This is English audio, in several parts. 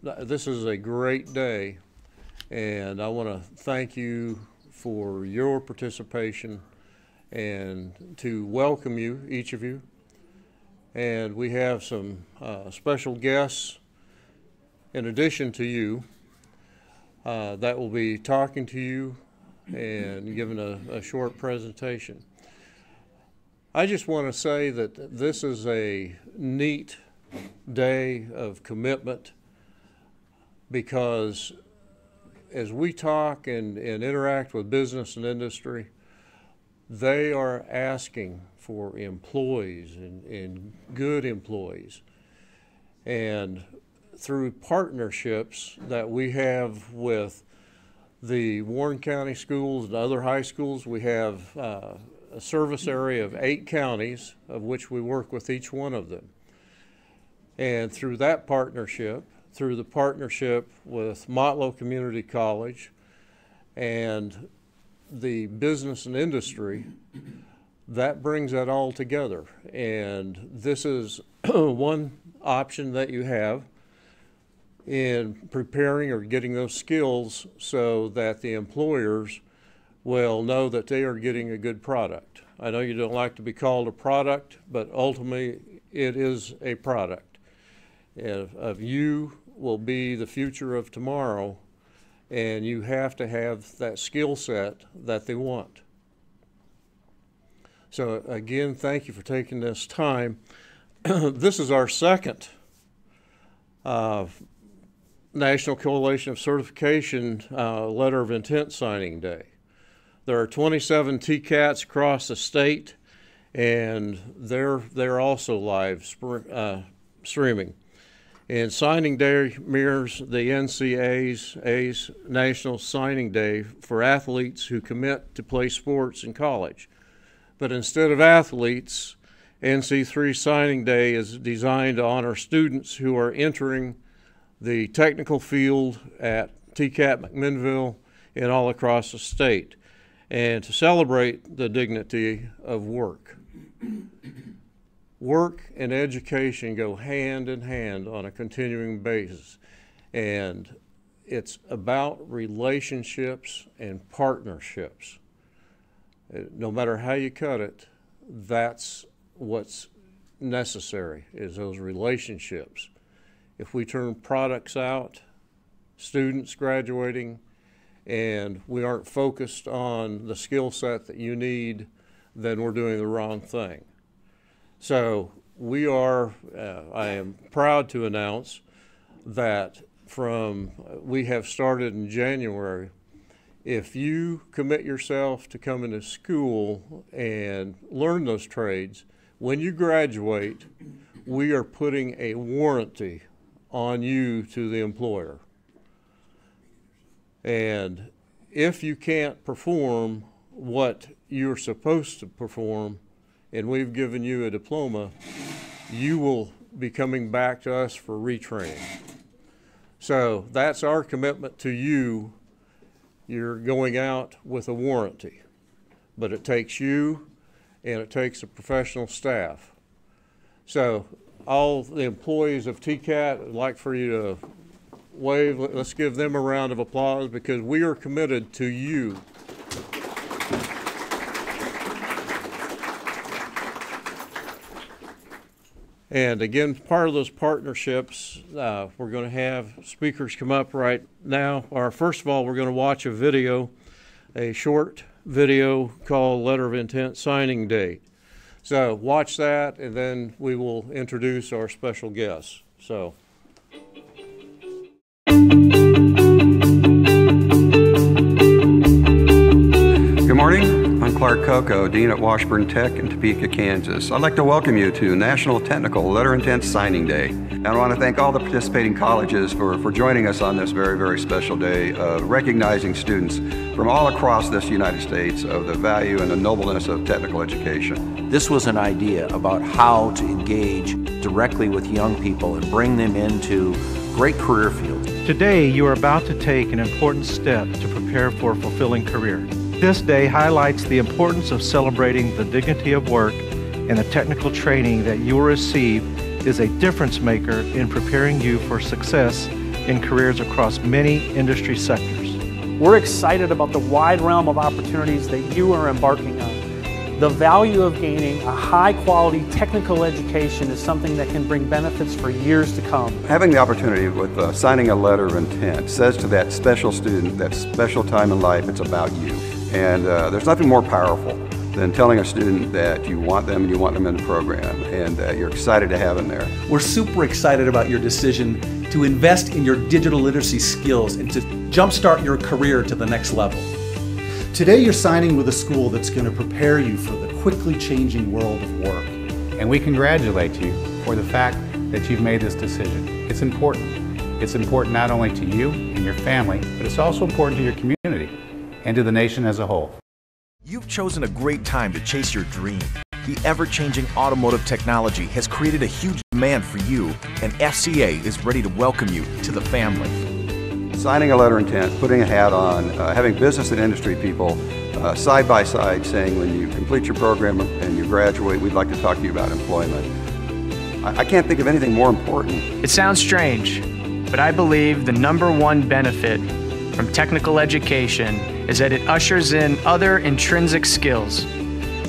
this is a great day, and I want to thank you for your participation and to welcome you, each of you. And we have some special guests in addition to you that will be talking to you and giving a short presentation. I just want to say that this is a neat day of commitment, because as we talk and interact with business and industry, they are asking for employees and good employees. And through partnerships that we have with the Warren County schools and other high schools, we have a service area of 8 counties, of which we work with each one of them. And through that partnership, through the partnership with Motlow Community College and the business and industry, that brings that all together. And this is one option that you have in preparing or getting those skills so that the employers will know that they are getting a good product. I know you don't like to be called a product, but ultimately it is a product. Of you will be the future of tomorrow, and you have to have that skill set that they want. So again, thank you for taking this time. This is our second National Coalition of Certification Letter of Intent Signing Day. There are 27 TCATs across the state, and they're also live streaming. And signing day mirrors the NCAA's National Signing Day for athletes who commit to play sports in college. But instead of athletes, NC3 Signing Day is designed to honor students who are entering the technical field at TCAT McMinnville and all across the state, and to celebrate the dignity of work. Work and education go hand in hand on a continuing basis, and it's about relationships and partnerships. No matter how you cut it, that's what's necessary, is those relationships. If we turn products out, students graduating, and we aren't focused on the skill set that you need, then we're doing the wrong thing. So I am proud to announce that we have started in January. If you commit yourself to coming to school and learn those trades, when you graduate, we are putting a warranty on you to the employer. And if you can't perform what you're supposed to perform, and we've given you a diploma, you will be coming back to us for retraining. So that's our commitment to you. You're going out with a warranty, but it takes you and it takes a professional staff. So all the employees of TCAT, I'd like for you to wave. Let's give them a round of applause, because we are committed to you. And again, part of those partnerships, we're going to have speakers come up right now. First of all, we're going to watch a video, a short video called Letter of Intent Signing Day. So watch that, and then we will introduce our special guests. So. Good morning. I'm Clark Coco, Dean at Washburn Tech in Topeka, Kansas. I'd like to welcome you to National Technical Letter of Intent Signing Day. And I want to thank all the participating colleges for joining us on this very, very special day, recognizing students from all across this United States of the value and the nobleness of technical education. This was an idea about how to engage directly with young people and bring them into great career fields. Today, you are about to take an important step to prepare for a fulfilling career. This day highlights the importance of celebrating the dignity of work, and the technical training that you will receive is a difference maker in preparing you for success in careers across many industry sectors. We're excited about the wide realm of opportunities that you are embarking on. The value of gaining a high-quality technical education is something that can bring benefits for years to come. Having the opportunity with signing a letter of intent says to that special student, that special time in life, it's about you. And there's nothing more powerful than telling a student that you want them and you want them in the program and that you're excited to have them there. We're super excited about your decision to invest in your digital literacy skills and to jumpstart your career to the next level. Today you're signing with a school that's going to prepare you for the quickly changing world of work. And we congratulate you for the fact that you've made this decision. It's important. It's important not only to you and your family, but it's also important to your community and to the nation as a whole. You've chosen a great time to chase your dream. The ever-changing automotive technology has created a huge demand for you, and FCA is ready to welcome you to the family. Signing a letter of intent, putting a hat on, having business and industry people side by side saying when you complete your program and you graduate, we'd like to talk to you about employment. I can't think of anything more important. It sounds strange, but I believe the #1 benefit from technical education is that it ushers in other intrinsic skills.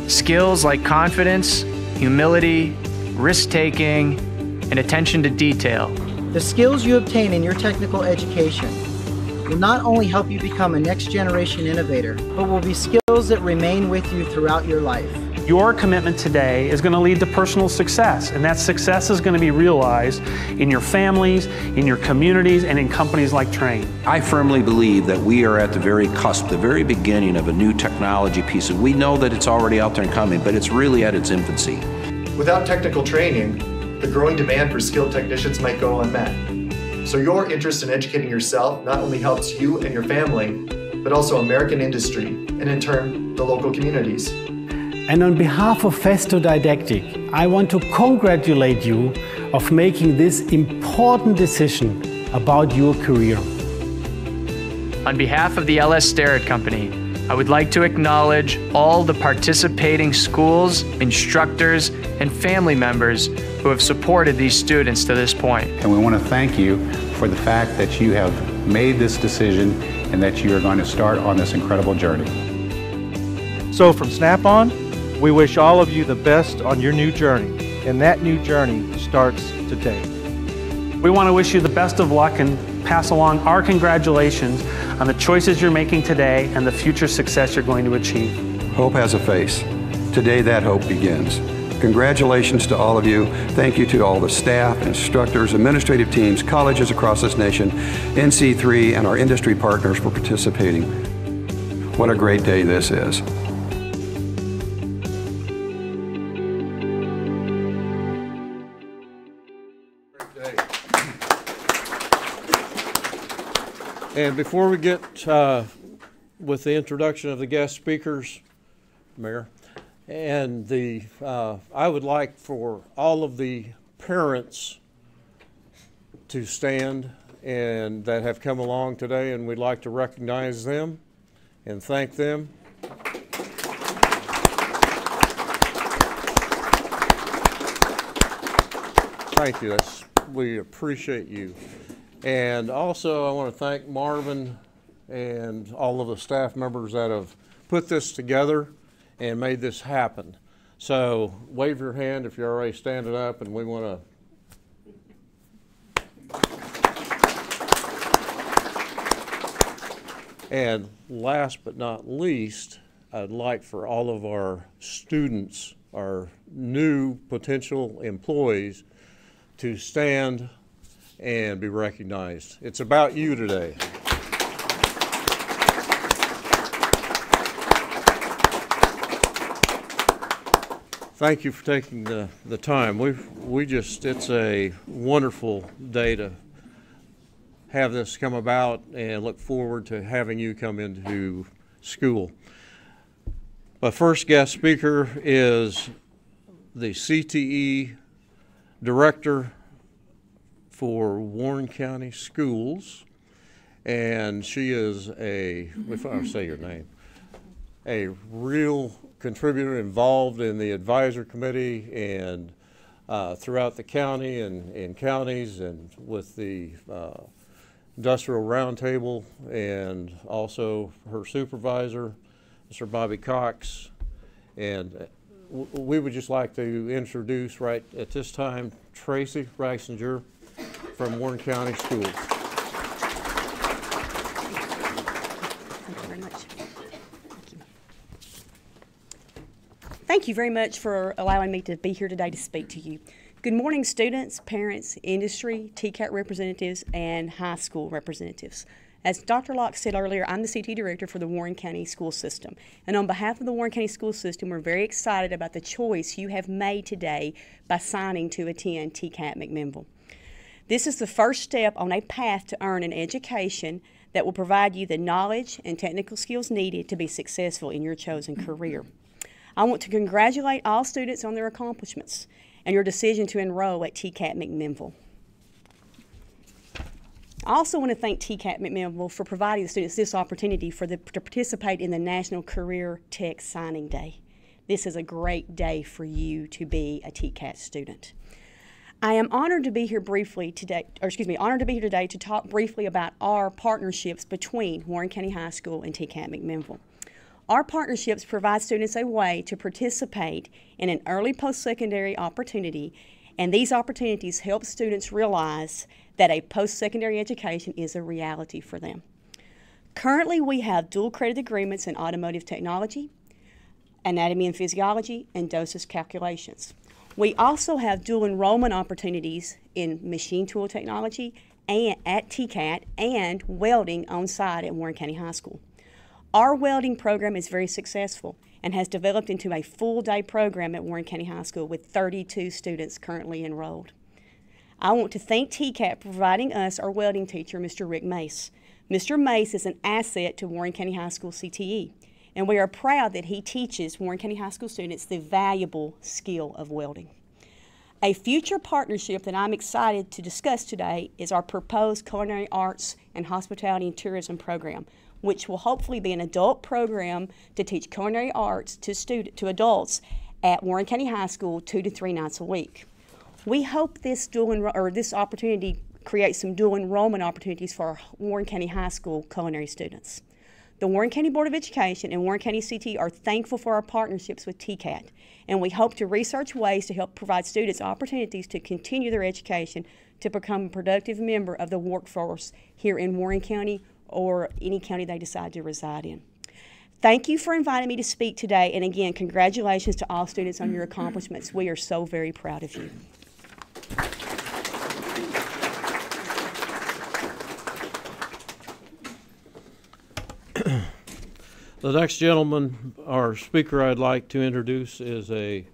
Skills like confidence, humility, risk-taking, and attention to detail. The skills you obtain in your technical education will not only help you become a next-generation innovator, but will be skills that remain with you throughout your life. Your commitment today is going to lead to personal success, and that success is going to be realized in your families, in your communities, and in companies like Train. I firmly believe that we are at the very cusp, the very beginning of a new technology piece. We know that it's already out there and coming, but it's really at its infancy. Without technical training, the growing demand for skilled technicians might go unmet. So your interest in educating yourself not only helps you and your family, but also American industry, and in turn, the local communities. And on behalf of Festo Didactic, I want to congratulate you of making this important decision about your career. On behalf of the LS Starrett Company, I would like to acknowledge all the participating schools, instructors, and family members who have supported these students to this point. And we want to thank you for the fact that you have made this decision and that you are going to start on this incredible journey. So from Snap-on, we wish all of you the best on your new journey, and that new journey starts today. We want to wish you the best of luck and pass along our congratulations on the choices you're making today and the future success you're going to achieve. Hope has a face. Today that hope begins. Congratulations to all of you. Thank you to all the staff, instructors, administrative teams, colleges across this nation, NC3, and our industry partners for participating. What a great day this is. And before we get with the introduction of the guest speakers, Mayor, and I would like for all of the parents to stand and that have come along today, and we'd like to recognize them and thank them. Thank you. We appreciate you. And also I want to thank Marvin and all of the staff members that have put this together and made this happen. So wave your hand if you're already standing up, and we want to. And last but not least, I'd like for all of our students, our new potential employees, to stand and be recognized. It's about you today. Thank you for taking the time. It's a wonderful day to have this come about, and look forward to having you come into school. My first guest speaker is the CTE Director for Warren County Schools, and she is if I say your name, a real contributor involved in the advisory committee and throughout the county and in counties, and with the Industrial Roundtable, and also her supervisor, Mr. Bobby Cox. And we would just like to introduce right at this time Tracy Reisinger from Warren County Schools. Thank you very much. Thank you very much for allowing me to be here today to speak to you. Good morning, students, parents, industry, TCAT representatives, and high school representatives. As Dr. Locke said earlier, I'm the CT Director for the Warren County School System. And on behalf of the Warren County School System, we're very excited about the choice you have made today by signing to attend TCAT McMinnville. This is the first step on a path to earn an education that will provide you the knowledge and technical skills needed to be successful in your chosen career. I want to congratulate all students on their accomplishments and your decision to enroll at TCAT McMinnville. I also want to thank TCAT McMinnville for providing the students this opportunity to participate in the National Career Tech Signing Day. This is a great day for you to be a TCAT student. I am honored to be here today to talk briefly about our partnerships between Warren County High School and TCAT McMinnville. Our partnerships provide students a way to participate in an early post-secondary opportunity, and these opportunities help students realize that a post-secondary education is a reality for them. Currently, we have dual credit agreements in automotive technology, anatomy and physiology, and dosage calculations. We also have dual enrollment opportunities in machine tool technology and at TCAT and welding on site at Warren County High School. Our welding program is very successful and has developed into a full-day program at Warren County High School with 32 students currently enrolled. I want to thank TCAT for providing us our welding teacher, Mr. Rick Mace. Mr. Mace is an asset to Warren County High School CTE, and we are proud that he teaches Warren County High School students the valuable skill of welding. A future partnership that I'm excited to discuss today is our proposed Culinary Arts and Hospitality and Tourism program, which will hopefully be an adult program to teach culinary arts to adults at Warren County High School 2 to 3 nights a week. We hope this opportunity creates some dual enrollment opportunities for our Warren County High School culinary students. The Warren County Board of Education and Warren County CT are thankful for our partnerships with TCAT, and we hope to research ways to help provide students opportunities to continue their education to become a productive member of the workforce here in Warren County or any county they decide to reside in. Thank you for inviting me to speak today, and again, congratulations to all students on your accomplishments. We are so very proud of you. The next gentleman, our speaker I'd like to introduce is a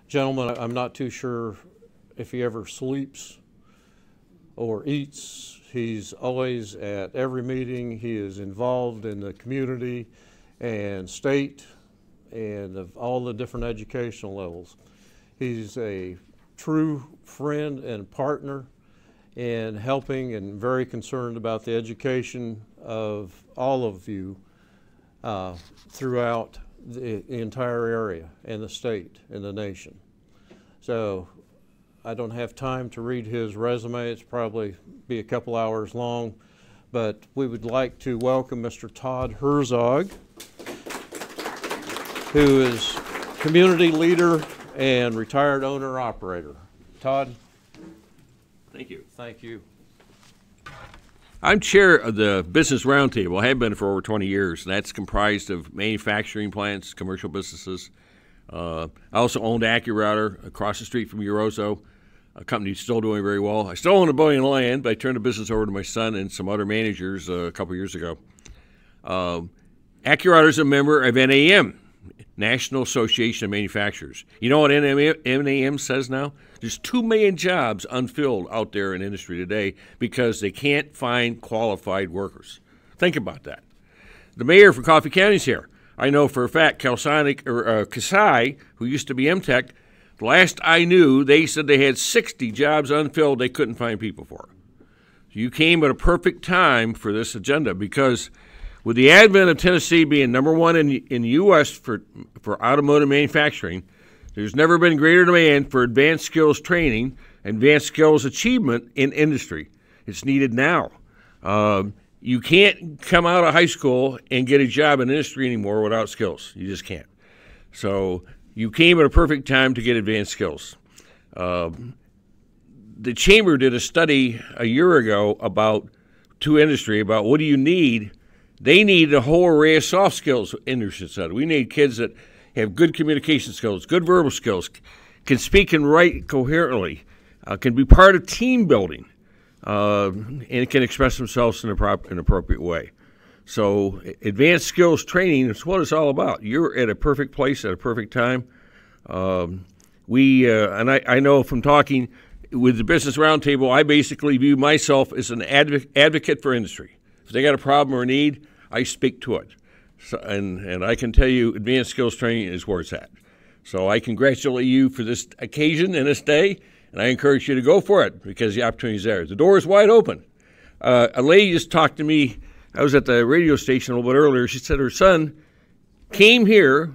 gentleman, I'm not too sure if he ever sleeps or eats. He's always at every meeting. He is involved in the community and state and of all the different educational levels. He's a true friend and partner in helping and very concerned about the education of all of you throughout the entire area and the state and the nation. So I don't have time to read his resume. It's probably be a couple hours long, but we would like to welcome Mr. Todd Herzog, who is community leader and retired owner-operator. Todd? Thank you. Thank you. I'm chair of the Business Roundtable. I have been for over 20 years, and that's comprised of manufacturing plants, commercial businesses. I also owned AccuRouter across the street from Eurozo, a company still doing very well. I still own a billion of land, but I turned the business over to my son and some other managers a couple years ago. AccuRouter is a member of NAM, National Association of Manufacturers. You know what NAM says now? There's 2 million jobs unfilled out there in industry today because they can't find qualified workers. Think about that. The mayor for Coffee County is here. I know for a fact Kasai, who used to be MTech, the last I knew, they said they had 60 jobs unfilled they couldn't find people for. So you came at a perfect time for this agenda because with the advent of Tennessee being #1 in the U.S. for automotive manufacturing, there's never been greater demand for advanced skills training and advanced skills achievement in industry. It's needed now. You can't come out of high school and get a job in industry anymore without skills. You just can't. So you came at a perfect time to get advanced skills. The Chamber did a study a year ago to industry about what do you need. They need a whole array of soft skills, industry said. We need kids that have good communication skills, good verbal skills, can speak and write coherently, can be part of team building, and can express themselves in an appropriate way. So advanced skills training is what it's all about. You're at a perfect place at a perfect time. And I know from talking with the Business Roundtable, I basically view myself as an advocate for industry. If they got a problem or a need, I speak to it. So, and I can tell you advanced skills training is where it's at. So I congratulate you for this occasion and this day, and I encourage you to go for it because the opportunity is there. The door is wide open. A lady just talked to me. I was at the radio station a little bit earlier. She said her son came here,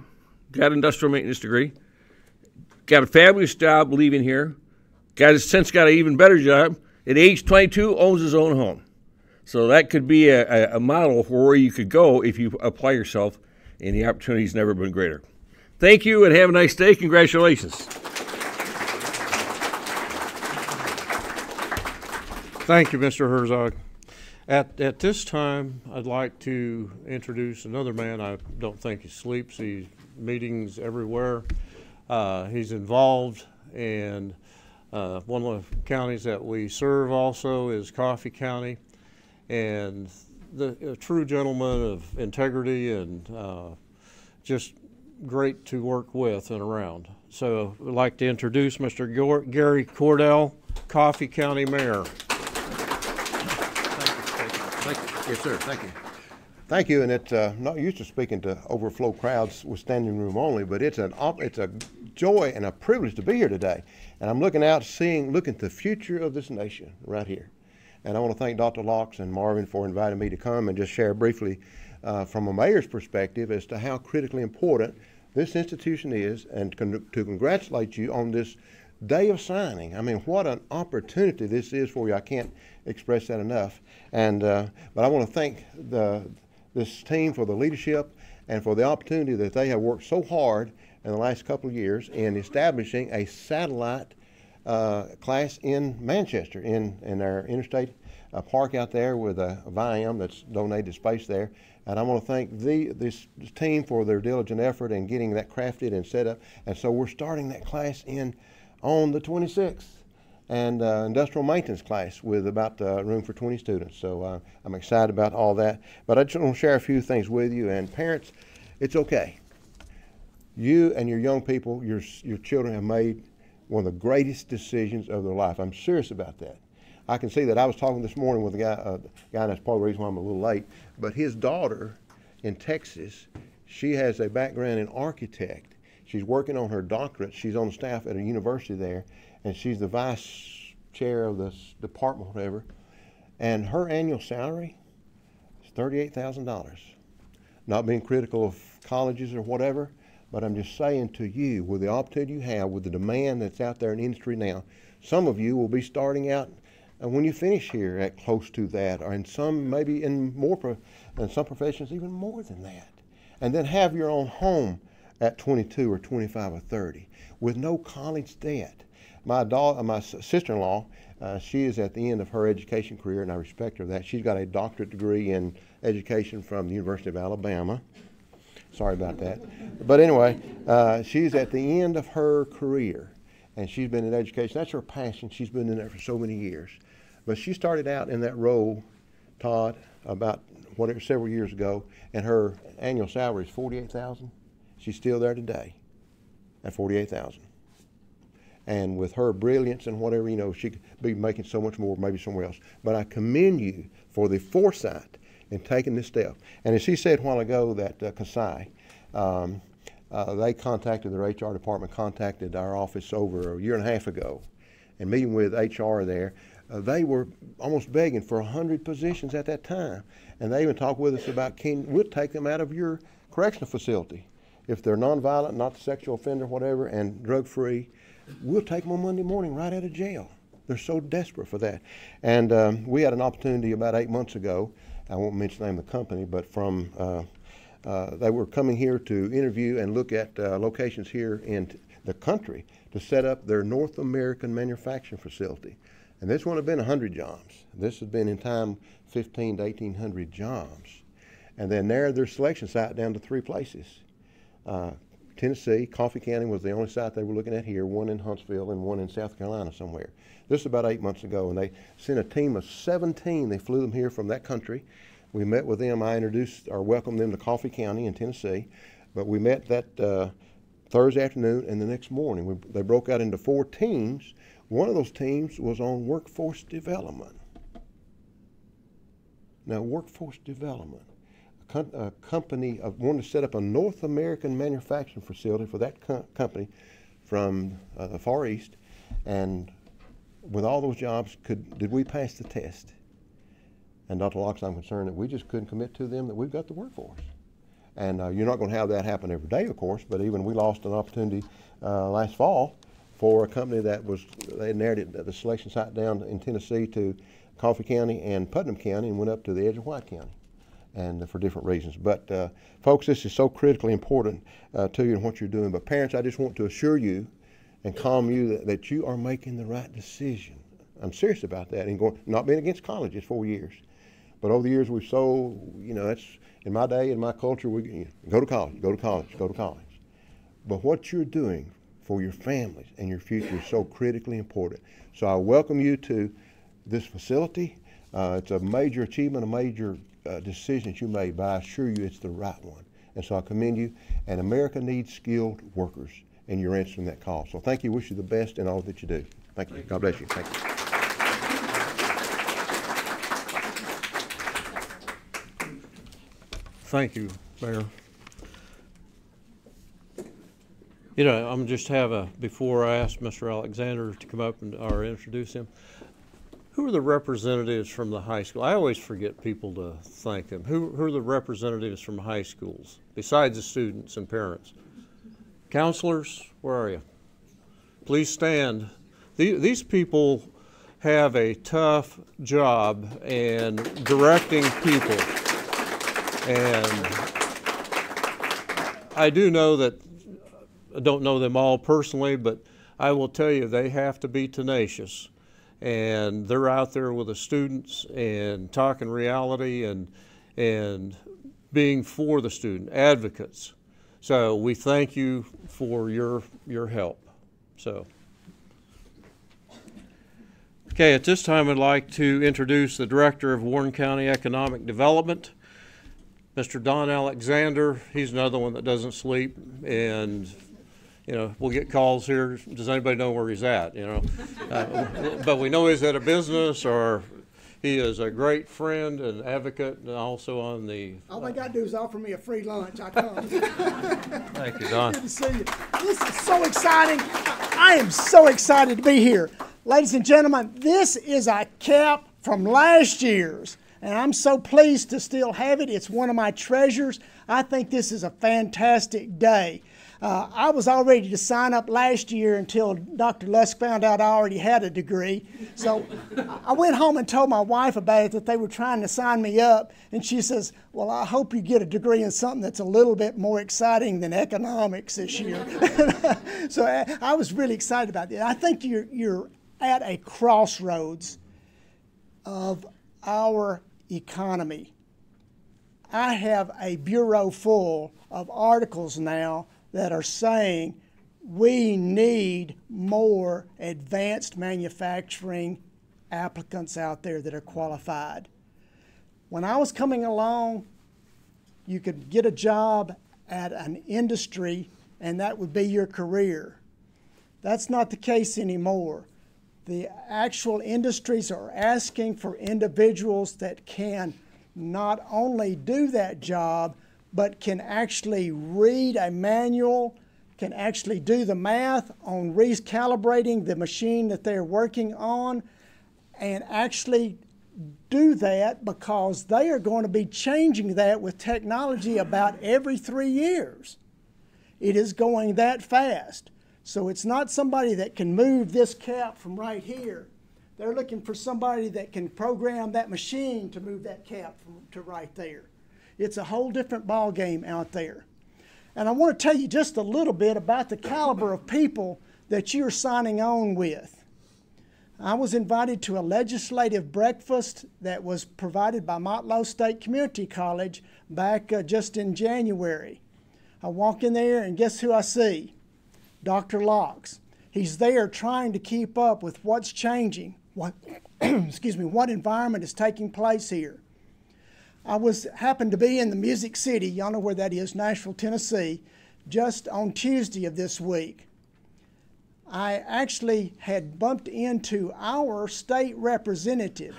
got an industrial maintenance degree, got a fabulous job leaving here, since got an even better job. At age 22, owns his own home. So that could be a model for where you could go if you apply yourself, and the opportunity's never been greater. Thank you, and have a nice day. Congratulations. Thank you, Mr. Herzog. At this time, I'd like to introduce another man. I don't think he sleeps. He's meetings everywhere. He's involved, and one of the counties that we serve also is Coffee County, and a true gentleman of integrity and just great to work with and around. So I'd like to introduce Mr. Gary Cordell, Coffee County Mayor. Thank you. Yes, sir. Thank you. Thank you. And it's not used to speaking to overflow crowds with standing room only, but it's a joy and a privilege to be here today. And I'm looking at the future of this nation right here. And I want to thank Dr. Locks and Marvin for inviting me to come and just share briefly from a mayor's perspective as to how critically important this institution is, and to congratulate you on this day of signing. I mean, what an opportunity this is for you. I can't express that enough. And but I want to thank this team for the leadership and for the opportunity that they have worked so hard in the last couple of years in establishing a satellite class in Manchester, in our interstate park out there with a VIM that's donated space there. And I want to thank this team for their diligent effort in getting that crafted and set up. And so we're starting that class on the 26th, and industrial maintenance class with about room for 20 students. So I'm excited about all that. But I just want to share a few things with you. And parents, it's okay. You and your young people, your children have made one of the greatest decisions of their life. I'm serious about that. I can see that. I was talking this morning with a guy, and that's part of the reason why I'm a little late, but his daughter in Texas, she has a background in architect. She's working on her doctorate. She's on staff at a university there, and she's the vice chair of this department, whatever, and her annual salary is $38,000. Not being critical of colleges or whatever, but I'm just saying to you, with the opportunity you have, with the demand that's out there in industry now, some of you will be starting out when you finish here at close to that, or in some maybe in some professions even more than that, and then have your own home at 22 or 25 or 30 with no college debt. My sister-in-law, she is at the end of her education career, and I respect her for that. She's got a doctorate degree in education from the University of Alabama. Sorry about that. But anyway, she's at the end of her career, and she's been in education. That's her passion. She's been in there for so many years. But she started out in that role, Todd, about several years ago, and her annual salary is $48,000. She's still there today at $48,000. And with her brilliance and whatever, she could be making so much more, maybe somewhere else. But I commend you for the foresight in taking this step. And as she said a while ago, that Kasai, they contacted their HR department, contacted our office over a year and a half ago, and meeting with HR there, they were almost begging for 100 positions at that time. And they even talked with us about, we'll take them out of your correctional facility. If they're nonviolent, not a sexual offender, whatever, and drug-free, we'll take them on Monday morning right out of jail. They're so desperate for that. And we had an opportunity about 8 months ago, I won't mention the name of the company, but from they were coming here to interview and look at locations here in the country to set up their North American manufacturing facility. And this wouldn't have been 100 jobs. This has been in time 1,500 to 1,800 jobs. And they narrowed their selection site down to 3 places. Tennessee, Coffee County was the only site they were looking at here, one in Huntsville and one in South Carolina somewhere. This was about 8 months ago, and they sent a team of 17. They flew them here from that country. We met with them. I introduced or welcomed them to Coffee County in Tennessee, but we met that Thursday afternoon, and the next morning they broke out into 4 teams. One of those teams was on workforce development. Now, workforce development. A company wanted to set up a North American manufacturing facility for that company from the Far East, and with all those jobs, did we pass the test? And Dr. Locke, I'm concerned that we just couldn't commit to them that we've got the workforce. And you're not going to have that happen every day, of course, but even we lost an opportunity last fall for a company that they narrowed the selection site down in Tennessee to Coffee County and Putnam County and went up to the edge of White County, and for different reasons. But folks, this is so critically important to you and what you're doing. But parents, I just want to assure you and calm you that you are making the right decision. I'm serious about that, and not being against college. It's 4 years. But over the years, we've that's in my day, in my culture, we go to college, go to college, go to college. But what you're doing for your families and your future is so critically important. So I welcome you to this facility. It's a major achievement, a major decision that you made, but I assure you it's the right one. And so I commend you. And America needs skilled workers, and you're answering that call. So thank you. Wish you the best in all that you do. Thank you. God bless you. Thank you. Thank you, Mayor. You know, I'm just before I ask Mr. Alexander to come up or introduce him, who are the representatives from the high school? I always forget people to thank them. Who are the representatives from high schools, besides the students and parents? Counselors, where are you? Please stand. These people have a tough job in directing people. And I do know that, I don't know them all personally, but I will tell you they have to be tenacious. And they're out there with the students and talking reality and being for the student, advocates. So we thank you for your help. So, okay, at this time I'd like to introduce the Director of Warren County Economic Development, Mr. Don Alexander. He's another one that doesn't sleep, and you know, we'll get calls here. Does anybody know where he's at? You know, but we know he's at a business, or he is a great friend and advocate, and also on the. All they got to do is offer me a free lunch. I come. Thank you, Don. Good to see you. This is so exciting. I am so excited to be here, ladies and gentlemen. This is a cap from last year's. And I'm so pleased to still have it. It's one of my treasures. I think this is a fantastic day. I was all ready to sign up last year until Dr. Lusk found out I already had a degree. So I went home and told my wife about it, that they were trying to sign me up. And she says, well, I hope you get a degree in something that's a little bit more exciting than economics this year. So I was really excited about that. I think you're at a crossroads of our economy. I have a bureau full of articles now that are saying we need more advanced manufacturing applicants out there that are qualified. When I was coming along, you could get a job at an industry and that would be your career. That's not the case anymore. The actual industries are asking for individuals that can not only do that job, but can actually read a manual, can actually do the math on recalibrating the machine that they're working on, and actually do that because they are going to be changing that with technology about every 3 years. It is going that fast. So it's not somebody that can move this cap from right here They're looking for somebody that can program that machine to move that cap to right there. It's a whole different ball game out there. And I want to tell you just a little bit about the caliber of people that you're signing on with. I was invited to a legislative breakfast that was provided by Motlow State Community College back just in January. I walk in there and guess who I see? Dr. Locks. He's there trying to keep up with what's changing, what environment is taking place here. I happened to be in the Music City, y'all know where that is, Nashville, Tennessee, just on Tuesday of this week. I actually had bumped into our state representative,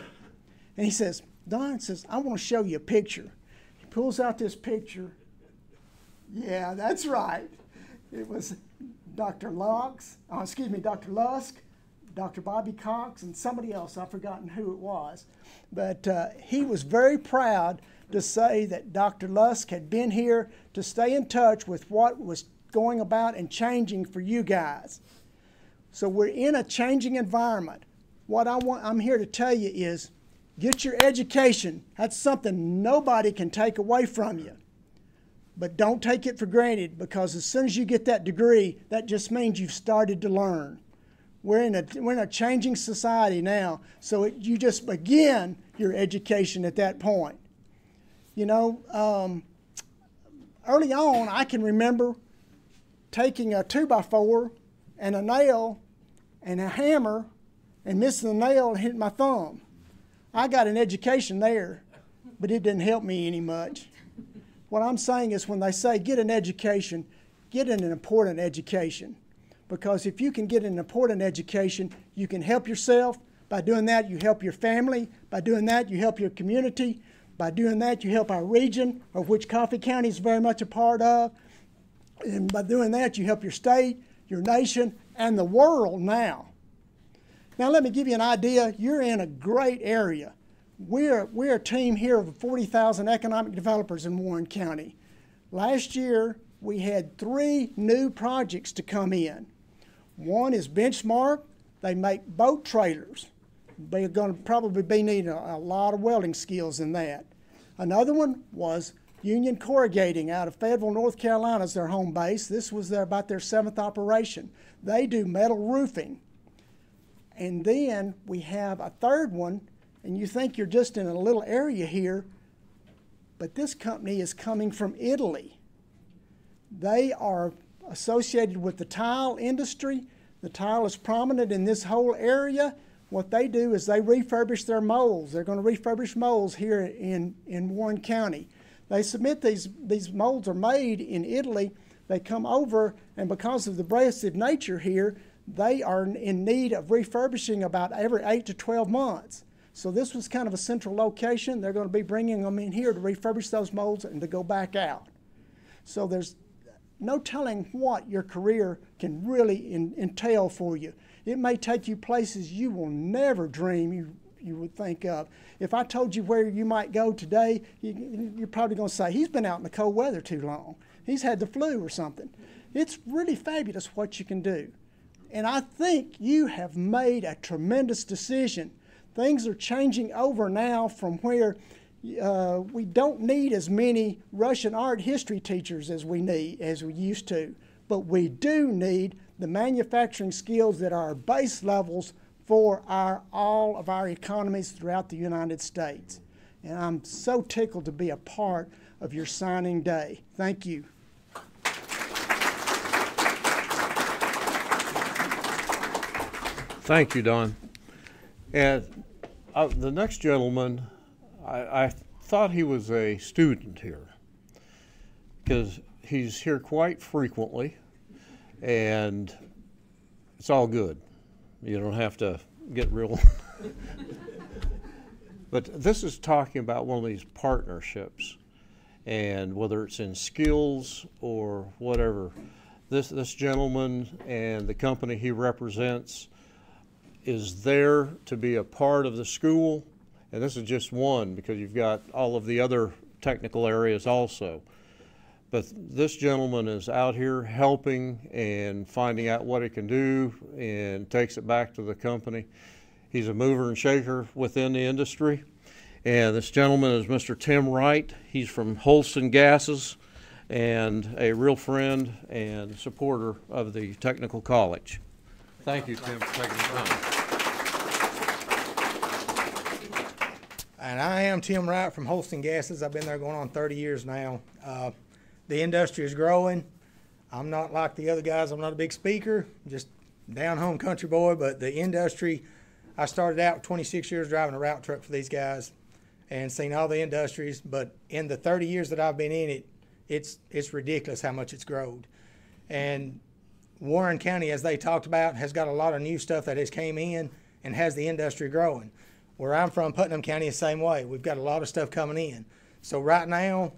and he says, Don says, I want to show you a picture. He pulls out this picture. Yeah, that's right. It was Dr. Dr. Lusk, Dr. Bobby Cox, and somebody else. I've forgotten who it was. But he was very proud to say that Dr. Lusk had been here to stay in touch with what was going about and changing for you guys. So we're in a changing environment. What I'm here to tell you is get your education. That's something nobody can take away from you. But don't take it for granted, because as soon as you get that degree, that just means you've started to learn. We're in a changing society now, so you just begin your education at that point. You know, early on, I can remember taking a 2x4 and a nail and a hammer and missing the nail and hitting my thumb. I got an education there, but it didn't help me any much. What I'm saying is, when they say get an education, get an important education. Because if you can get an important education, you can help yourself. By doing that, you help your family. By doing that, you help your community. By doing that, you help our region, of which Coffee County is very much a part of. And by doing that, you help your state, your nation, and the world now. Now, let me give you an idea. You're in a great area. We're a team here of 40,000 economic developers in Warren County. Last year, we had 3 new projects to come in. One is Benchmark. They make boat trailers. They're going to probably be needing a lot of welding skills in that. Another one was Union Corrugating out of Fayetteville, North Carolina is their home base. This was about their 7th operation. They do metal roofing. And then we have a third one, and you think you're just in a little area here, but this company is coming from Italy. They are associated with the tile industry. The tile is prominent in this whole area. What they do is they refurbish their molds. They're going to refurbish molds here in Warren County. They submit these molds are made in Italy. They come over, and because of the abrasive nature here, they are in need of refurbishing about every 8 to 12 months. So this was kind of a central location. They're going to be bringing them in here to refurbish those molds and to go back out. So there's no telling what your career can really entail for you. It may take you places you will never dream you would think of. If I told you where you might go today, you're probably going to say, he's been out in the cold weather too long. He's had the flu or something. It's really fabulous what you can do. And I think you have made a tremendous decision. Things are changing over now from where we don't need as many Russian art history teachers as we used to, but we do need the manufacturing skills that are base levels for all of our economies throughout the United States. And I'm so tickled to be a part of your signing day. Thank you. Thank you, Don. And the next gentleman, I thought he was a student here, because he's here quite frequently, and it's all good. You don't have to get real. But this is talking about one of these partnerships, and whether it's in skills or whatever, this gentleman and the company he represents is there to be a part of the school. And this is just one, because you've got all of the other technical areas also. But this gentleman is out here helping and finding out what he can do and takes it back to the company. He's a mover and shaker within the industry. And this gentleman is Mr. Tim Wright. He's from Holston Gases and a real friend and supporter of the Technical College. Thank you, Tim, for taking the time. And I am Tim Wright from Holston Gases. I've been there going on 30 years now. The industry is growing. I'm not like the other guys. I'm not a big speaker, just down home country boy, but the industry, I started out with 26 years driving a route truck for these guys and seen all the industries, but in the 30 years that I've been in it, it's ridiculous how much it's grown. And Warren County, as they talked about, has got a lot of new stuff that has came in and has the industry growing. Where I'm from, Putnam County, the same way. We've got a lot of stuff coming in. So right now,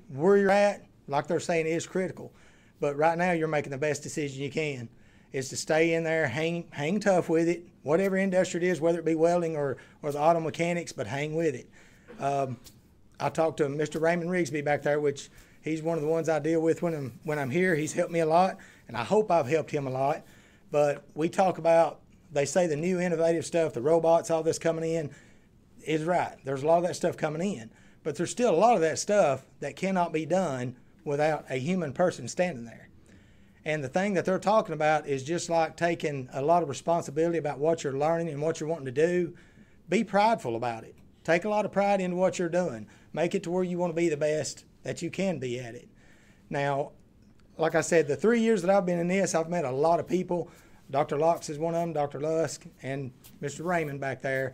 where you're at, like they're saying, is critical. But right now, you're making the best decision you can, is to stay in there, hang tough with it, whatever industry it is, whether it be welding or the auto mechanics, but hang with it. I talked to Mr. Raymond Rigsby back there, which he's one of the ones I deal with when I'm here. He's helped me a lot, and I hope I've helped him a lot. But we talk about, they say the new innovative stuff, the robots, all this coming in, is right. There's a lot of that stuff coming in. But there's still a lot of that stuff that cannot be done without a human person standing there. And the thing that they're talking about is just like taking a lot of responsibility about what you're learning and what you're wanting to do. Be prideful about it. Take a lot of pride into what you're doing. Make it to where you want to be the best that you can be at it. Now, like I said, the 3 years that I've been in this, I've met a lot of people. Dr. Locks is one of them, Dr. Lusk, and Mr. Raymond back there.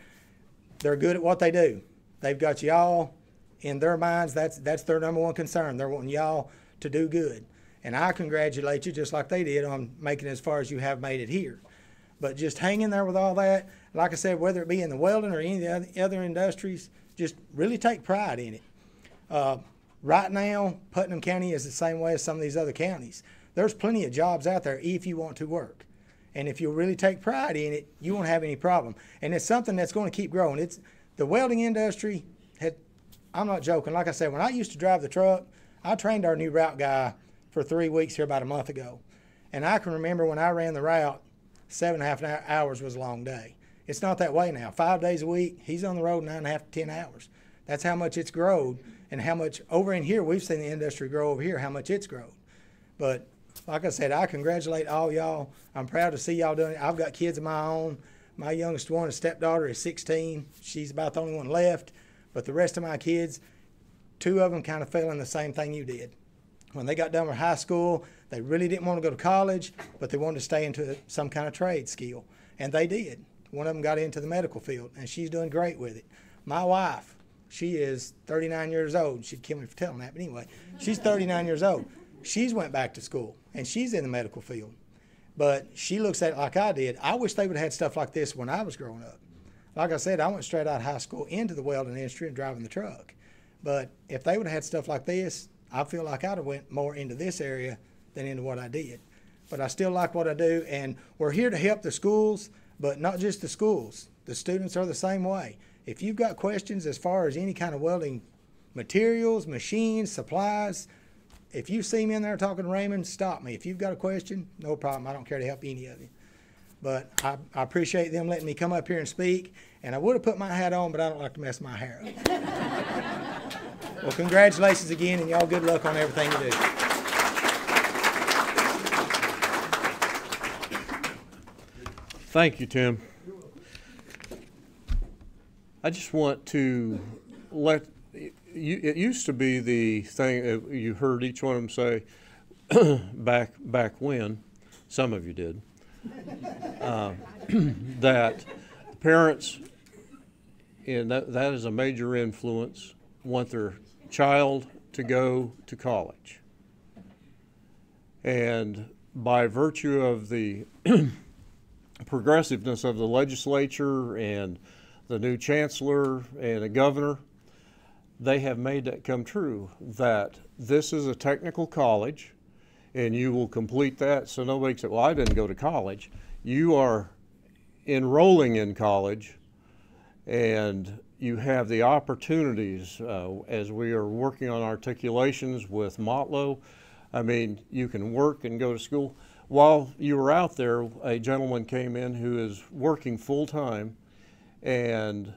They're good at what they do. They've got y'all in their minds. That's their number one concern. They're wanting y'all to do good. And I congratulate you, just like they did, on making it as far as you have made it here. But just hang in there with all that. Like I said, whether it be in the welding or any of the other industries, just really take pride in it. Right now, Putnam County is the same way as some of these other counties. There's plenty of jobs out there if you want to work. And if you really take pride in it, you won't have any problem. And it's something that's going to keep growing. It's the welding industry. I'm not joking. Like I said, when I used to drive the truck, I trained our new route guy for 3 weeks here about a month ago. And I can remember when I ran the route, 7.5 hours was a long day. It's not that way now. 5 days a week, he's on the road 9.5 to 10 hours. That's how much it's grown, and how much over in here, we've seen the industry grow over here, how much it's grown. But like I said, I congratulate all y'all. I'm proud to see y'all doing it. I've got kids of my own. My youngest one, a stepdaughter, is 16. She's about the only one left. But the rest of my kids, 2 of them kind of fell in the same thing you did. When they got done with high school, they really didn't want to go to college, but they wanted to stay into some kind of trade skill. And they did. One of them got into the medical field, and she's doing great with it. My wife, she is 39 years old. She'd kill me for telling that, but anyway, she's 39 years old. She's went back to school, and she's in the medical field. But she looks at it like I did. I wish they would have had stuff like this when I was growing up. Like I said, I went straight out of high school into the welding industry and driving the truck. But if they would have had stuff like this, I feel like I'd have went more into this area than into what I did. But I still like what I do, and we're here to help the schools, but not just the schools. The students are the same way. If you've got questions as far as any kind of welding materials, machines, supplies, if you see me in there talking to Raymond, stop me. If you've got a question, no problem. I don't care to help any of you. But I appreciate them letting me come up here and speak. And I would have put my hat on, but I don't like to mess my hair up. Well, congratulations again, and y'all good luck on everything you do. Thank you, Tim. I just want to let you, it used to be the thing you heard each one of them say back when, some of you did, that parents, and that is a major influence, want their child to go to college. And by virtue of the progressiveness of the legislature and the new chancellor and the governor, they have made that come true, that this is a technical college and you will complete that. So nobody can say, well, I didn't go to college. You are enrolling in college, and you have the opportunities as we are working on articulations with Motlow. I mean, you can work and go to school. While you were out there, a gentleman came in who is working full-time And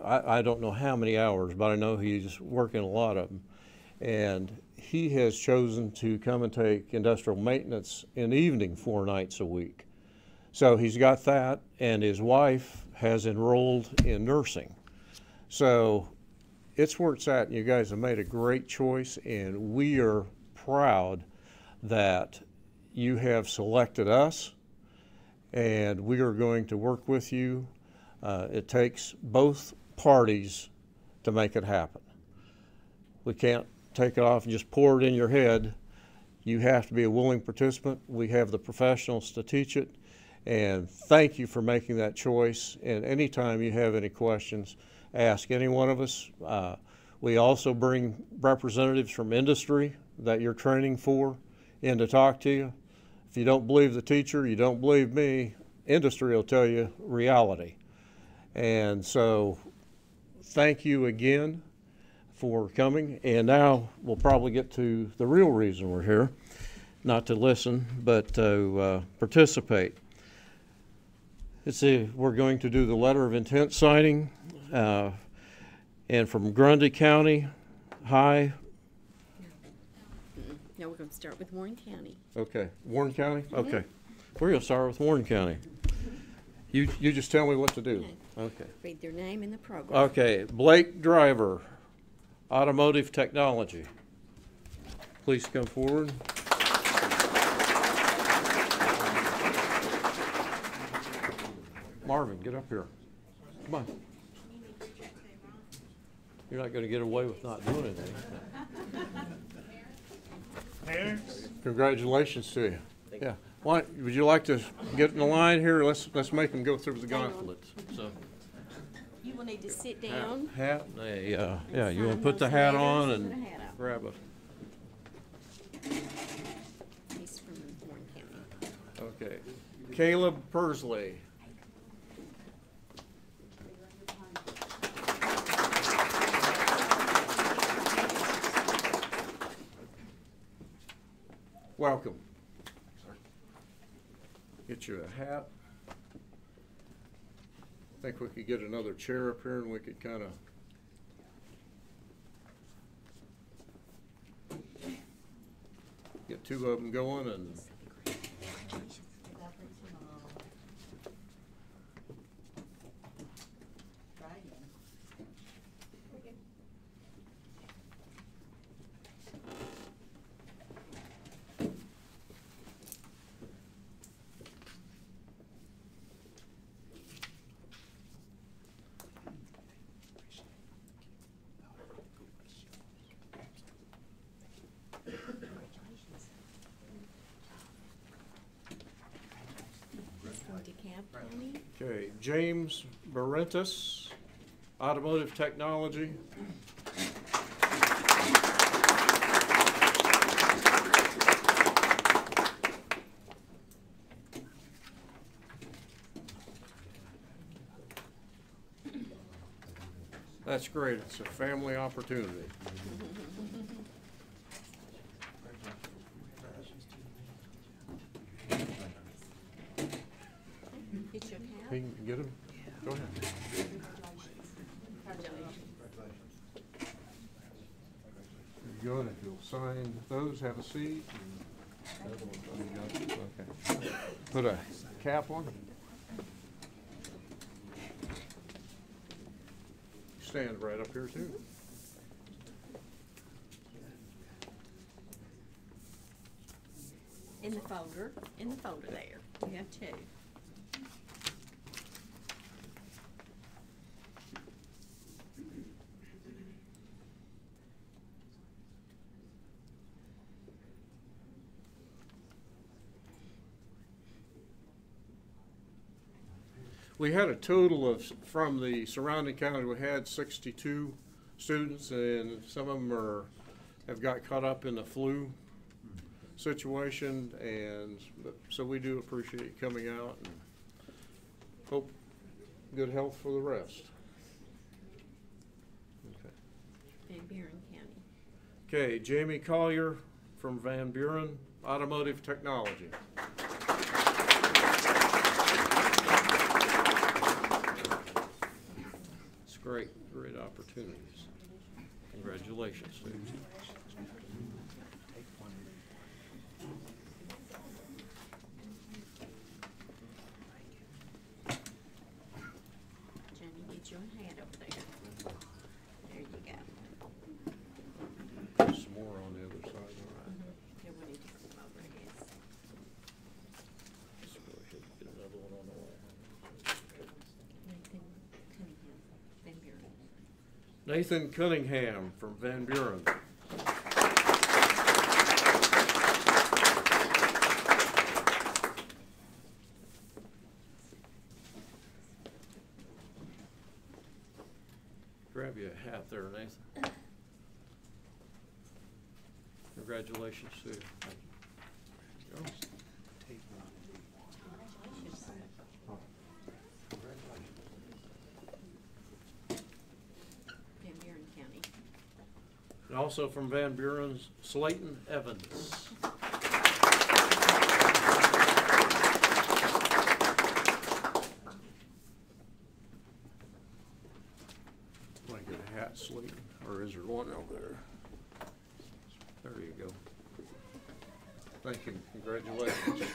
I don't know how many hours, but I know he's working a lot of them. And he has chosen to come and take industrial maintenance in the evening 4 nights a week. So he's got that, and his wife has enrolled in nursing. So it's where it's at, and you guys have made a great choice, and we are proud that you have selected us, and we are going to work with you. It takes both parties to make it happen. We can't take it off and just pour it in your head. You have to be a willing participant. We have the professionals to teach it, and thank you for making that choice. And anytime you have any questions, ask any one of us. We also bring representatives from industry that you're training for in to talk to you. If you don't believe the teacher, you don't believe me, industry will tell you reality. And so thank you again for coming. And now we'll probably get to the real reason we're here, not to listen, but to participate. We're going to do the letter of intent signing. And from Grundy County High. No, we're going to start with Warren County. Okay, Warren County? Okay. We're going to start with Warren County. You just tell me what to do. Okay. Read their name in the program. Okay, Blake Driver, Automotive Technology. Please come forward. Marvin, get up here. Come on. You're not going to get away with not doing anything. Congratulations to you. Yeah. Would you like to get in the line here? Let's make them go through the gauntlet. So. You will need to sit down. Hat. Yeah. You want to put the hat on and grab a. He's from Warren County. Okay. Caleb Persley. Welcome. Get you a hat. I think we could get another chair up here and we could kind of get 2 of them going and okay, James Barentis, Automotive Technology. That's great. It's a family opportunity. He can get him? Go ahead. Go ahead. If you'll sign those, have a seat. Okay. Put a cap on. Stand right up here too. In the folder there. You have 2. We had a total of, from the surrounding county, we had 62 students, and some of them have got caught up in the flu situation, and so we do appreciate you coming out and hope good health for the rest. Okay. Van Buren County. Okay, Jamie Collier from Van Buren, Automotive Technology. great opportunities. Congratulations, Sue. Jenny, get your hat over there. There you go. Some more on the other side, all right. Yeah, we need to bring them over, I guess. Let's go ahead and get another one on the way. Nathan Cunningham, Van Buren. Nathan Cunningham from Van Buren. Grab you a hat there, Nathan. Congratulations, Sue. Thank you. Go. Van Buren County. And also from Van Buren's Slayton Evans. Want to get a hat, Slayton, or is there one over there? There you go. Thank you. Congratulations. Congratulations.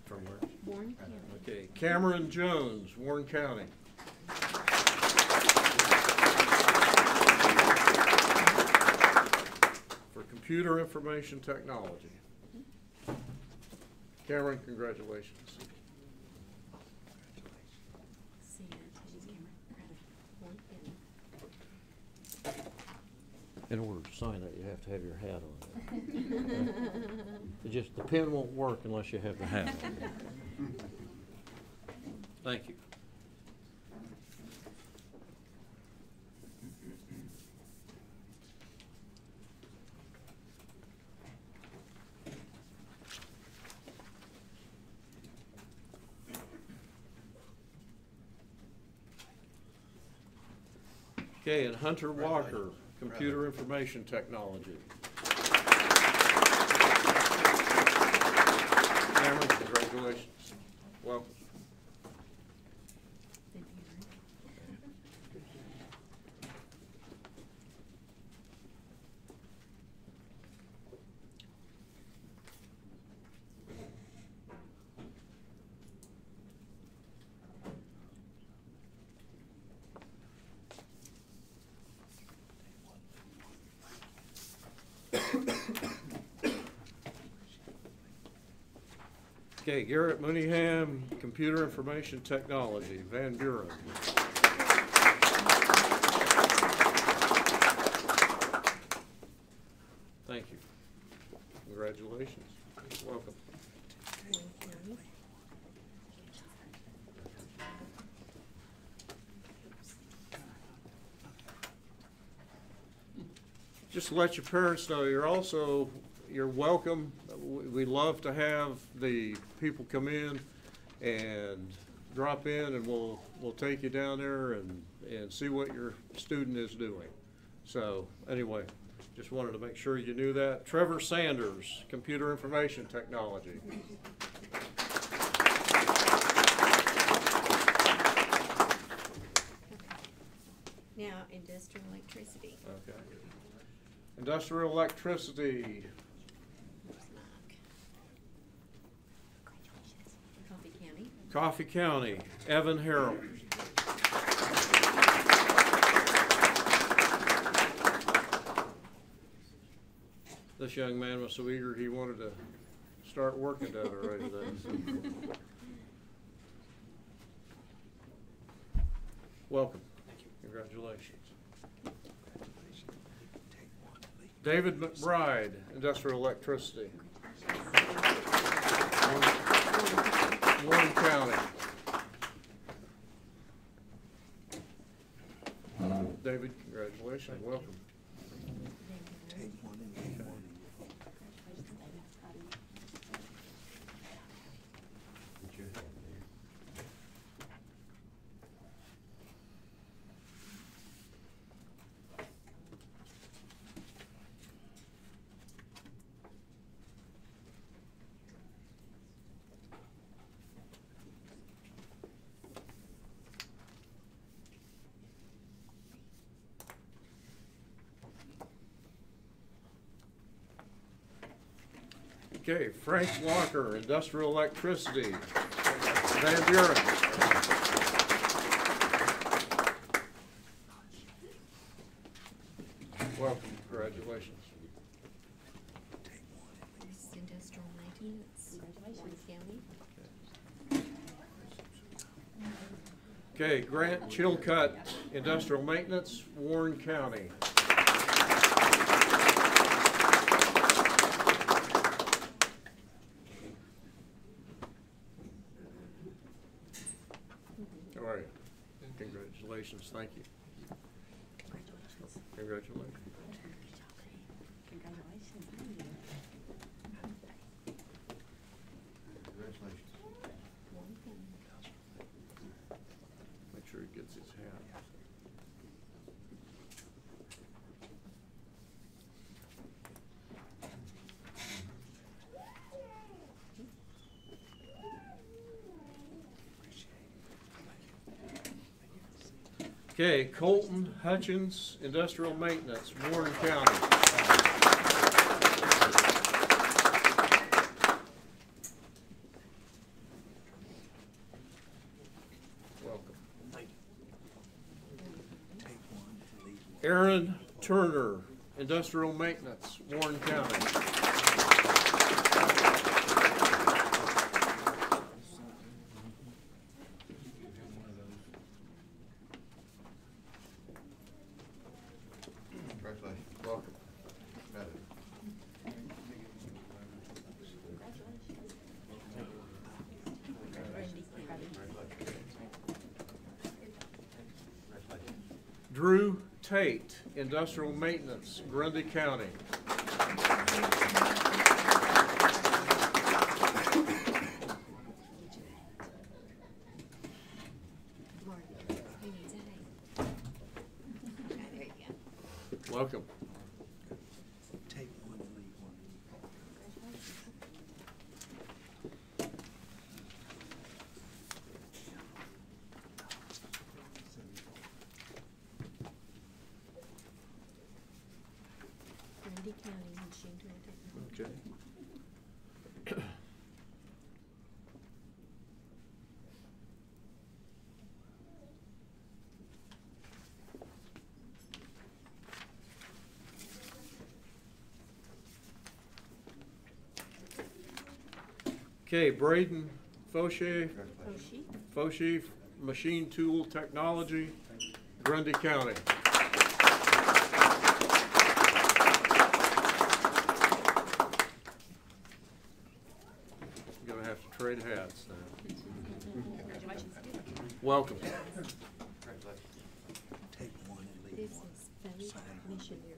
From where? Warren County. Okay, Cameron Jones, Warren County. For computer information technology. Cameron, congratulations. See ya. She's Cameron. Warren County. In order to sign that, you have to have your hat on. The pen won't work unless you have the hat on. Thank you. Okay, and Hunter Walker, Computer Information Technology. Cameron, congratulations. Welcome. Okay, Garrett Mooneyham, Computer Information Technology, Van Buren. Thank you. Congratulations. Welcome. Just to let your parents know, you're welcome. We love to have the people come in and drop in, and we'll take you down there and see what your student is doing. So anyway, just wanted to make sure you knew that. Trevor Sanders, Computer Information Technology. Now, industrial electricity. Okay. Industrial electricity. Coffee County. Coffee County, Evan Harrell. This young man was so eager he wanted to start working down there right today. Welcome. Thank you. Congratulations. David McBride, Industrial Electricity. Warren County. David, congratulations. Welcome. Okay, Frank Walker, Industrial Electricity, Van Buren. Welcome, congratulations. Industrial maintenance, Warren County. Okay, Grant Chilcutt, Industrial Maintenance, Warren County. How are you? Congratulations, thank you. Congratulations. Congratulations. Make sure he gets his hat. Okay, Colton Hutchins, Industrial Maintenance, Warren County. Welcome. Aaron Turner, Industrial Maintenance, Warren County. Welcome. Drew Tate, Industrial Maintenance, Grundy County. Welcome. Take one and leave one. Grundy County, machine tool technology. Okay. Okay, Braden Fauché, Machine Tool Technology, Grundy County. You're gonna have to trade hats now. Welcome. Take one and leave This one. is Faith Missionary.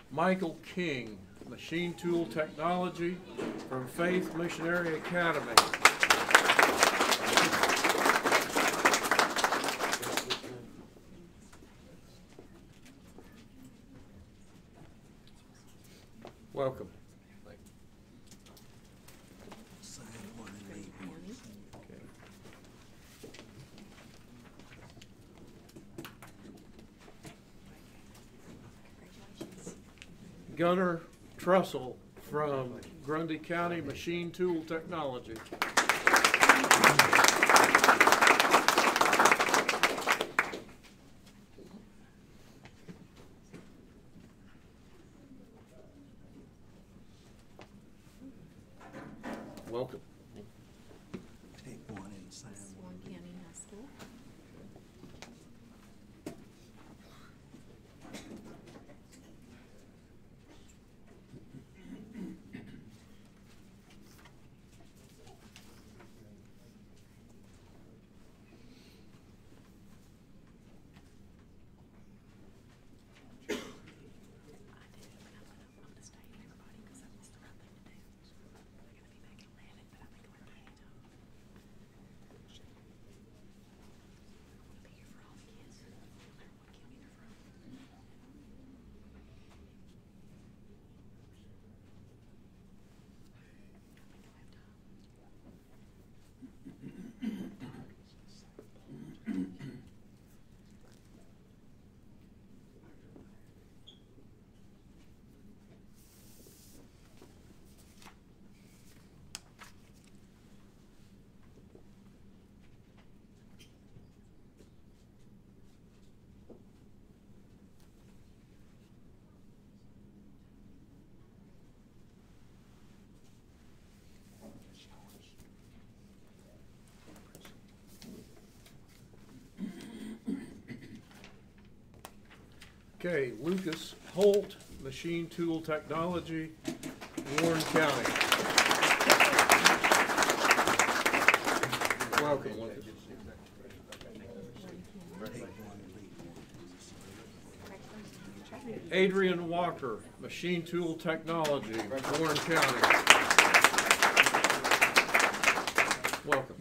Michael King, Machine Tool Technology from Faith Missionary Academy. Welcome. Sign one and leave one. Okay. Gunnar Trussell from Grundy County Machine Tool Technology. Welcome. Take one and sign one. Warren County High School. Okay, Lucas Holt, Machine Tool Technology, Warren County. Welcome, Lucas. Adrian Walker, Machine Tool Technology, Warren County. Welcome.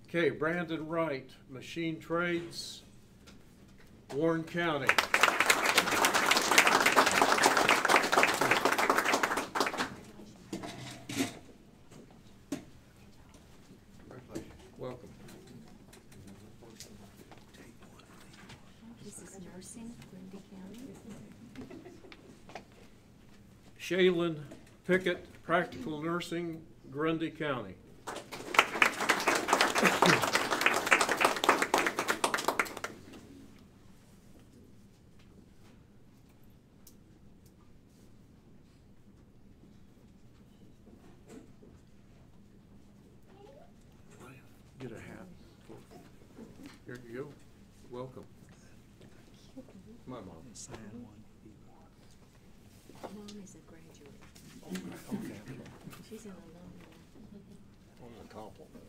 Okay, Brandon Wright, Machine Trades, Warren County. Welcome. This is nursing, Grundy County. Shaylin Pickett, Practical Nursing, Grundy County. Get a hat. Here you go. Welcome. My mom. Mom is a graduate. Okay. She's an alumni. On the compliment.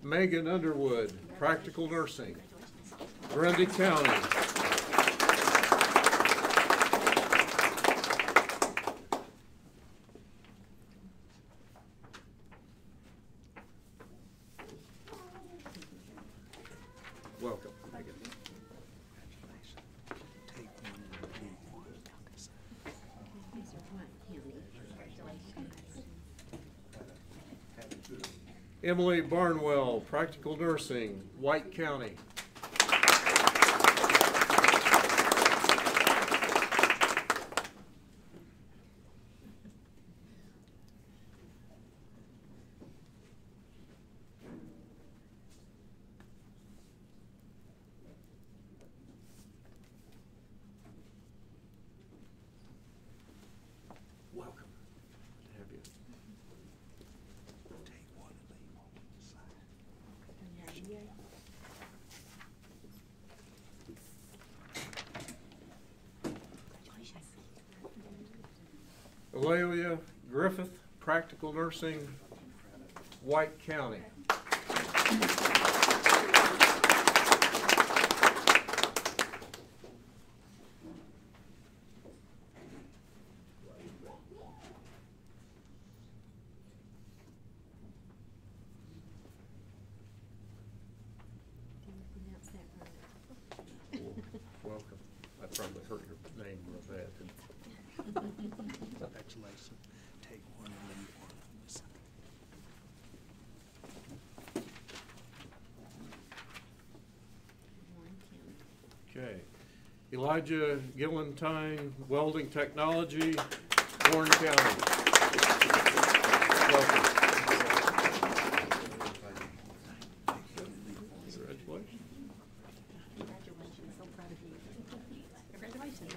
Megan Underwood, Practical Nursing, Grundy County. Welcome, Megan. These are White County. Emily Barnwell, Practical Nursing, White County. Welcome to have you. Aurelia Griffith, Practical Nursing, White County. Welcome. I probably hurt your name real bad, didn't I? Congratulations. Take one and leave one. Okay. Elijah Gillentine, Welding Technology, Warren County. Welcome. Congratulations. Congratulations, so proud of you. Congratulations.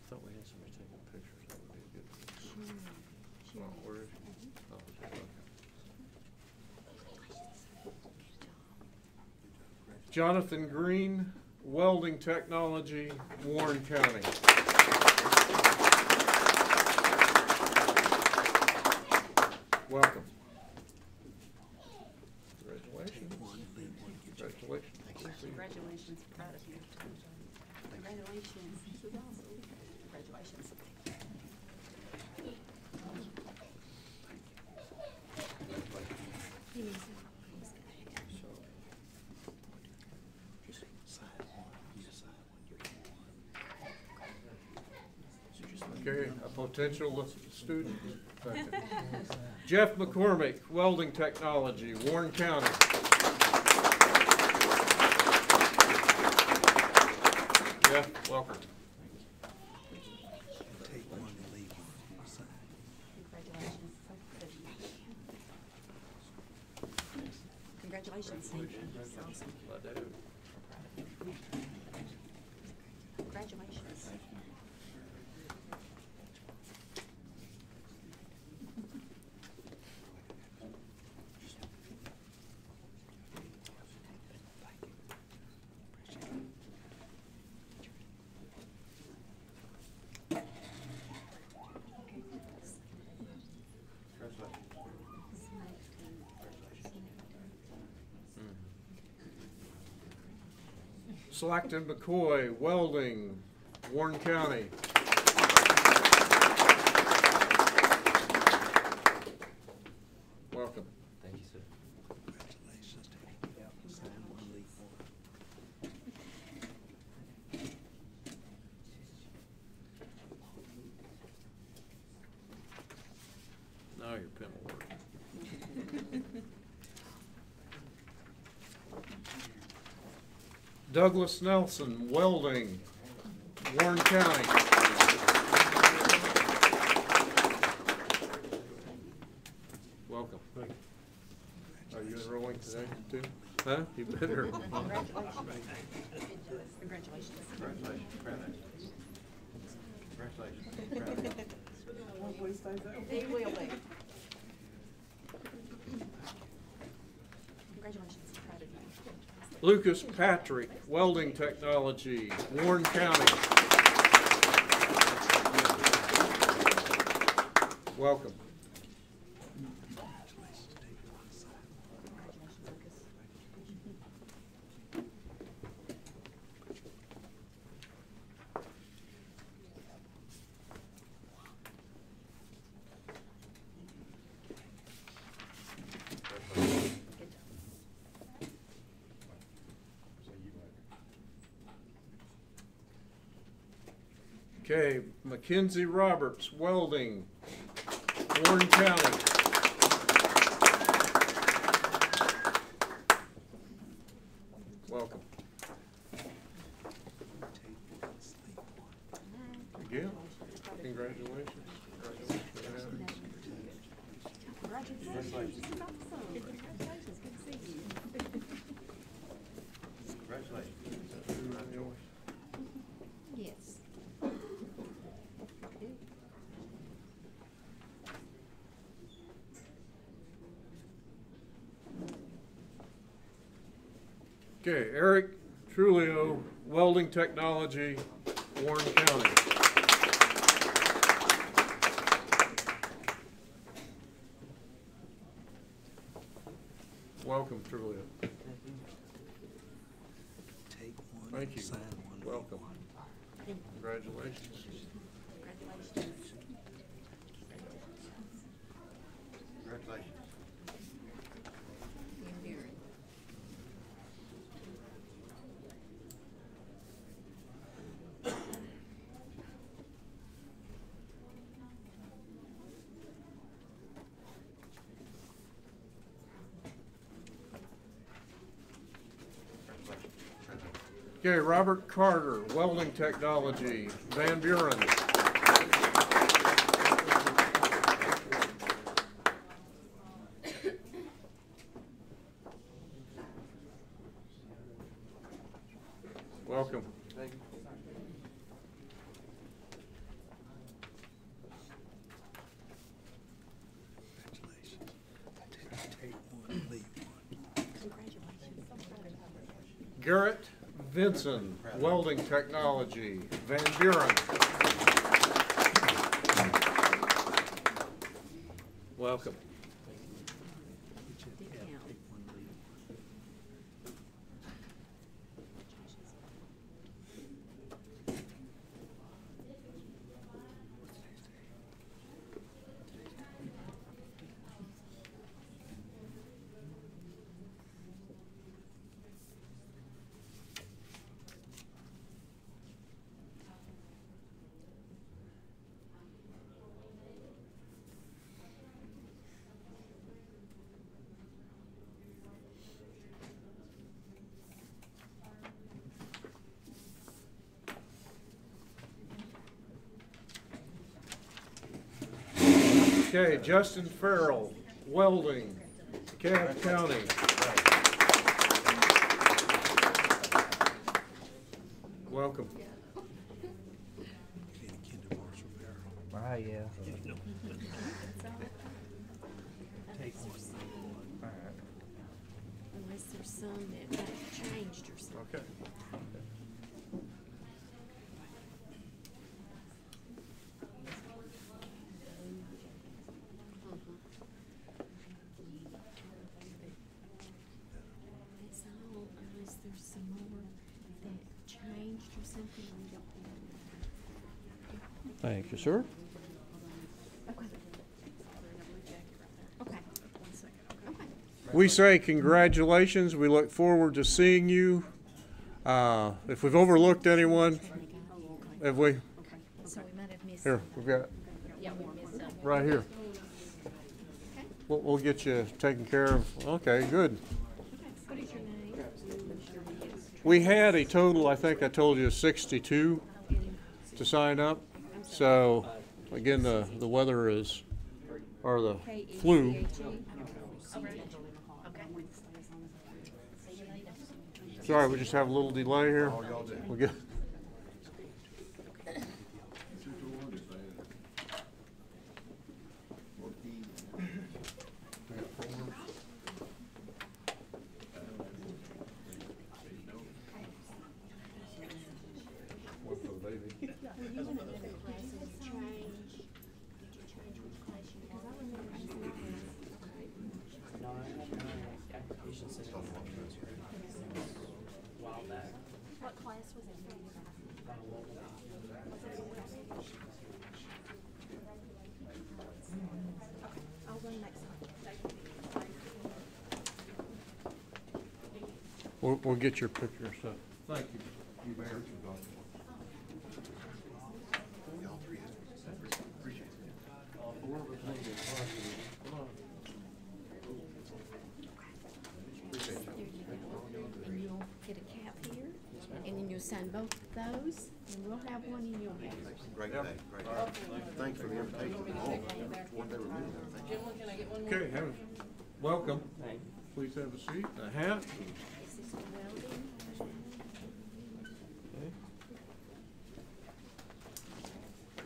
Thought we had somebody taking pictures. That would be a good thing. Oh, where is she? Oh, okay. Jonathan Green, Welding Technology, Warren County. Okay, a potential student. Second. Jeff McCormick, Welding Technology, Warren County. Jeff, welcome. Congratulations. Thank you. That's awesome. Congratulations. Slackton McCoy, Welding, Warren County. Welcome. Thank you, sir. Congratulations. Sign one, leave one. Now your pen will work. Douglas Nelson, Welding, Warren County. Welcome. Are you enrolling today too? Huh? You better. Congratulations. Congratulations. He will be. Congratulations. Proud of you. Lucas Patrick, Welding Technology, Warren County. Welcome. Okay, Mackenzie Roberts, Welding, Warren County. Welcome. Again, congratulations. Congratulations. Congratulations. Good to see you. Congratulations. Yes. Okay, Eric Trulio, Welding Technology, Warren County. Welcome, Trulio. Take one. Thank you. Sign one. Welcome. Congratulations. Congratulations. Congratulations. Okay, Robert Carter, Welding Technology, Van Buren. Welcome. Thank you. Congratulations. Take one, leave one. Garrett Vinson, Welding Technology, Van Buren. Welcome. Okay, Justin Farrell, welding, DeKalb County. Welcome. Right, yeah. Unless there's some that have changed or something. Okay. That's all, unless there's some more that changed or something, we don't know. Thank you, sir. Okay. Okay. Okay. We say congratulations. We look forward to seeing you. If we've overlooked anyone, have we? So we might have missed. Here, we've got Yeah, we missed some. right here. We'll get you taken care of. Okay, good. What is your name? We had a total, I think I told you, 62 to sign up. So, again, the weather is, or the flu. Sorry, we just have a little delay here. We'll get. What class was it? I'll go next time. We'll get your picture. So, thank you. You Mayor. And you'll get a cap here, and then you'll sign both of those, and we'll have one in your hand. Great day, great day. Thanks for the invitation. What they were doing, everything. Okay, welcome. Please have a seat. A hat. Is this for welding?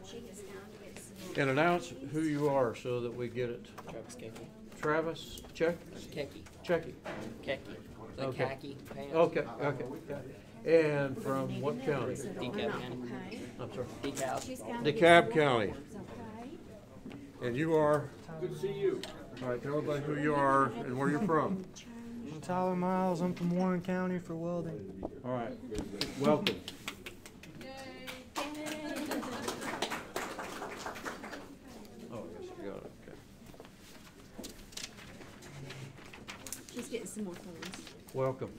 She has gone to get some. And announce who you are so that we get it. Travis Kecky. Travis, check? Kecky. Checky. Kecky. The Okay. khaki pants. Okay, okay. And from what county? DeKalb County. I'm sorry. DeKalb. DeKalb County. And you are? Good to see you. All right, tell everybody who you are and where you're from. I'm Tyler Miles. I'm from Warren County for welding. All right, welcome. Oh, yes, you got it, okay. She's getting some more forms. Welcome.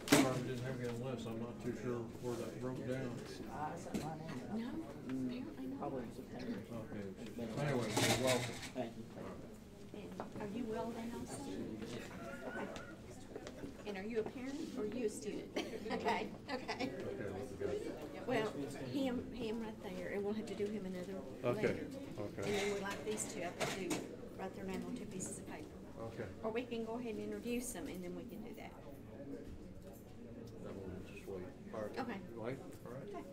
Sorry, we didn't have you on the list. I'm not too sure where that broke down. No, apparently not. Okay. Anyway, you're welcome. Thank you. And are you welding also? Okay. And are you a parent or are you a student? Okay, okay. Well, him right there, and we'll have to do him another Okay, later. okay. And then we like these two, I have to do, write their name on 2 pieces of paper. Okay. Or we can go ahead and introduce them, and then we can do that. Then we'll just wait. All right. Okay. Wait, all right. Okay.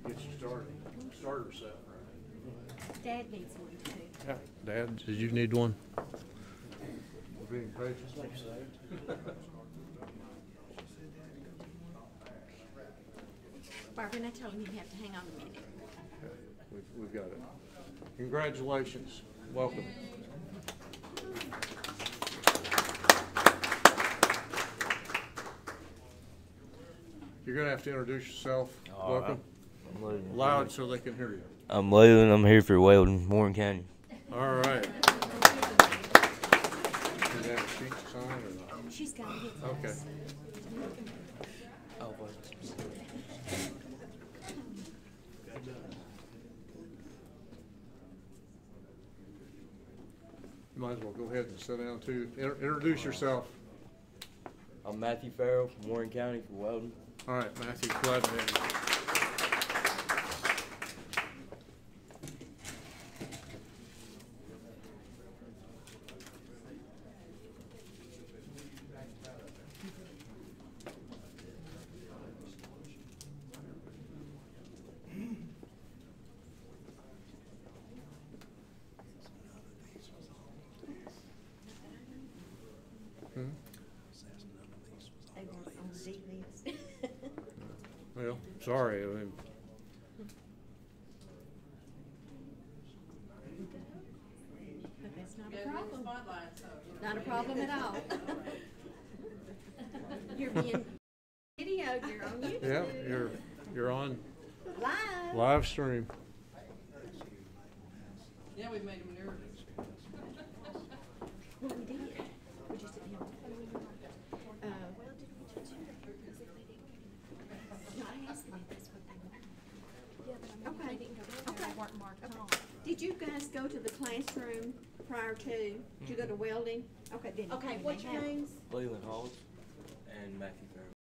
Get you started. Starter set, right? Dad needs one too. Yeah. Dad, did you need one? We're being patient. Barbara, and I told him he'd have to hang on a minute. Okay, we've got it. Congratulations. Welcome. You're going to have to introduce yourself. All right. Welcome. I'm Lou. Loud so they can hear you. I'm Lou, and I'm here for welding, Warren County. All right. Do you have a sheet to sign or not? She's got it. Okay. Oh, boy. You might as well go ahead and sit down too. Introduce yourself. I'm Matthew Farrell from Warren County for welding. All right, Matthew, glad to have you. Well, sorry. I mean, But that's not a problem. Not a problem at all. You're being videoed. You're on YouTube. yeah, you're on Live. live stream. Yeah, we made them nervous. Well, we did. We just didn't have. Well, did we teach you? No, I asked them if that's what they wanted. Yeah, but I mean, they didn't go there. They weren't marked on. Did you guys go to the classroom prior to? Did you go to welding? Okay, then. Okay, what's your names? Leland